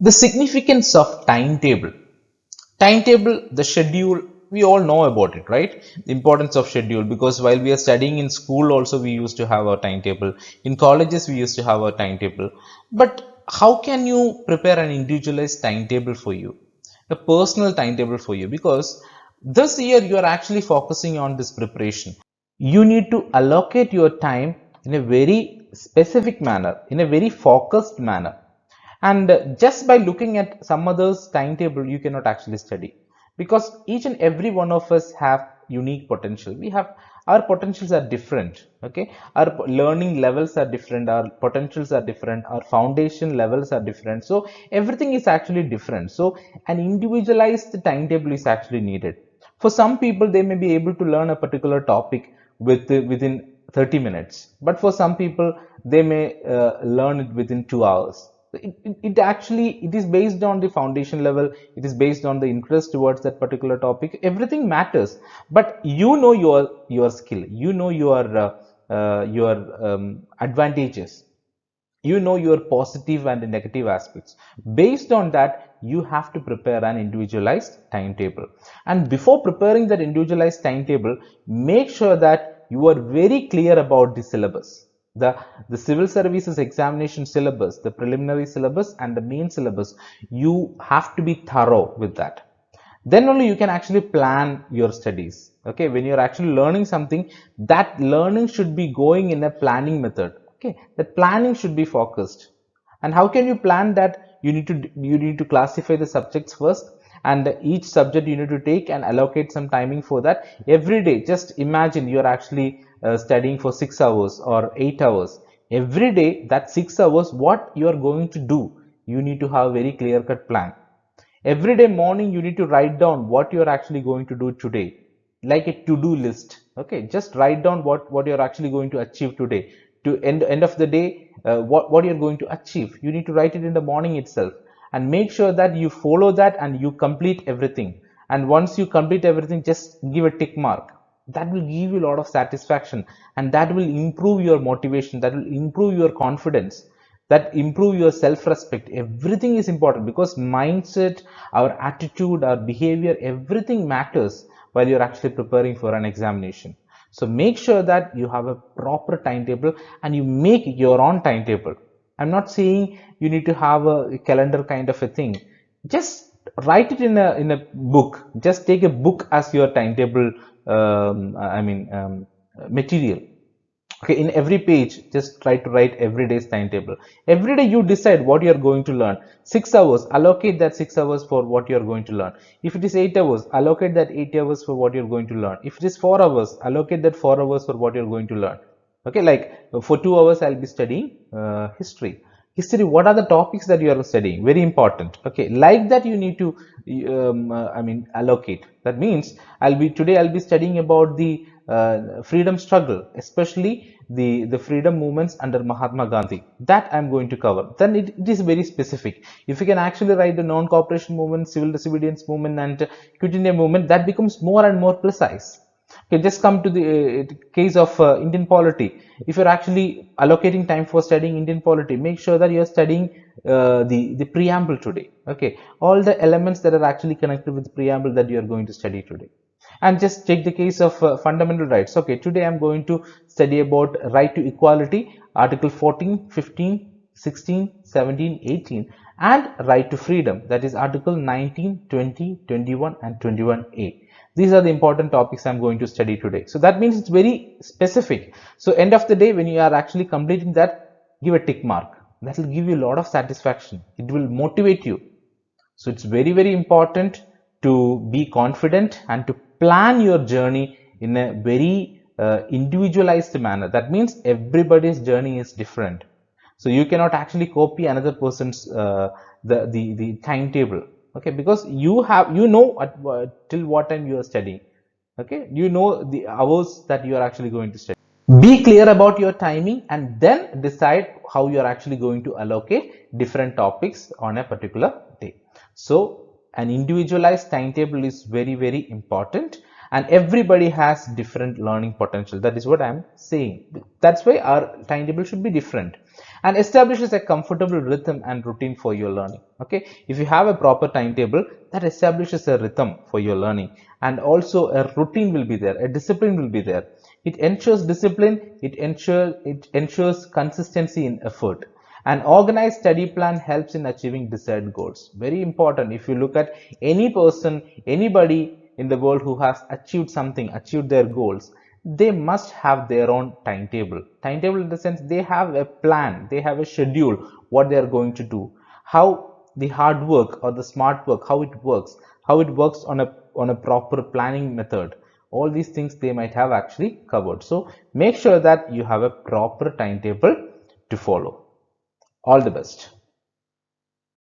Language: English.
The significance of timetable. Timetable, the schedule, we all know about it, right? The importance of schedule, because while we are studying in school also we used to have our timetable. In colleges we used to have our timetable. But how can you prepare an individualized timetable for you? A personal timetable for you, because this year you are actually focusing on this preparation. You need to allocate your time in a very specific manner, in a very focused manner. And just by looking at some others timetable, you cannot actually study, because each and every one of us have unique potential. We have, our potentials are different. Okay, our learning levels are different, our potentials are different, our foundation levels are different, so everything is actually different. So an individualized timetable is actually needed. For some people, they may be able to learn a particular topic within 30 minutes, but for some people they may learn it within 2 hours. It actually, it is based on the foundation level, it is based on the interest towards that particular topic. Everything matters, but you know your skill, you know your advantages, you know your positive and negative aspects. Based on that, you have to prepare an individualized timetable. And before preparing that individualized timetable, make sure that you are very clear about the syllabus, the civil services examination syllabus, the preliminary syllabus and the main syllabus. You have to be thorough with that. Then only you can actually plan your studies. Okay, when you're actually learning something, that learning should be going in a planning method. Okay, that planning should be focused. And how can you plan that? You need to classify the subjects first, and each subject you need to take and allocate some timing for that every day. Just imagine you're actually studying for 6 hours or 8 hours every day. That 6 hours, what you are going to do, you need to have a very clear cut plan. Every day morning you need to write down what you're actually going to do today, like a to-do list. Okay, just write down what you're actually going to achieve today. To end of the day, what you're going to achieve, you need to write it in the morning itself, and make sure that you follow that and you complete everything. And once you complete everything, just give a tick mark. That will give you a lot of satisfaction, and that will improve your motivation, that will improve your confidence, that improve your self-respect. Everything is important, because mindset, our attitude, our behavior, everything matters while you're actually preparing for an examination. So make sure that you have a proper timetable and you make your own timetable. I'm not saying you need to have a calendar kind of a thing. Just write it in a book. Just take a book as your timetable, material. Okay, in every page, just try to write every day's timetable. Every day you decide what you are going to learn. 6 hours, allocate that 6 hours for what you are going to learn. If it is 8 hours, allocate that 8 hours for what you're going to learn. If it is 4 hours, allocate that 4 hours for what you're going to learn. Okay, like for 2 hours I'll be studying history. What are the topics that you are studying? Very important. Okay, like that you need to allocate. That means I'll be studying about the freedom struggle, especially the freedom movements under Mahatma Gandhi. That I'm going to cover. Then it is very specific. If you can actually write the non-cooperation movement, civil disobedience movement, and quit India movement, that becomes more and more precise. Okay, just come to the case of Indian polity. If you're actually allocating time for studying Indian polity, make sure that you're studying the preamble today. Okay, all the elements that are actually connected with the preamble that you're going to study today. And just take the case of fundamental rights. Okay, today I'm going to study about right to equality, article 14, 15, 16, 17, 18, and right to freedom, that is article 19, 20, 21, and 21A. These are the important topics I'm going to study today. So that means it's very specific. So end of the day, when you are actually completing that, give a tick mark. That will give you a lot of satisfaction. It will motivate you. So it's very, very important to be confident and to plan your journey in a very individualized manner. That means everybody's journey is different. So you cannot actually copy another person's the timetable. Okay, because you know till what time you are studying. Okay, you know the hours that you are actually going to study. Be clear about your timing and then decide how you are actually going to allocate different topics on a particular day. So an individualized timetable is very, very important. and everybody has different learning potential. That is what I'm saying. That's why our timetable should be different and establishes a comfortable rhythm and routine for your learning. Okay, if you have a proper timetable, that establishes a rhythm for your learning, and also a routine will be there, a discipline will be there. It ensures discipline, it ensures consistency in effort. An organized study plan helps in achieving desired goals. Very important. If you look at any person, anybody in the world who has achieved something, achieved their goals, they must have their own timetable. Timetable in the sense they have a plan, they have a schedule, what they are going to do, how the hard work or the smart work, how it works on a proper planning method. All these things they might have actually covered. So make sure that you have a proper timetable to follow. All the best.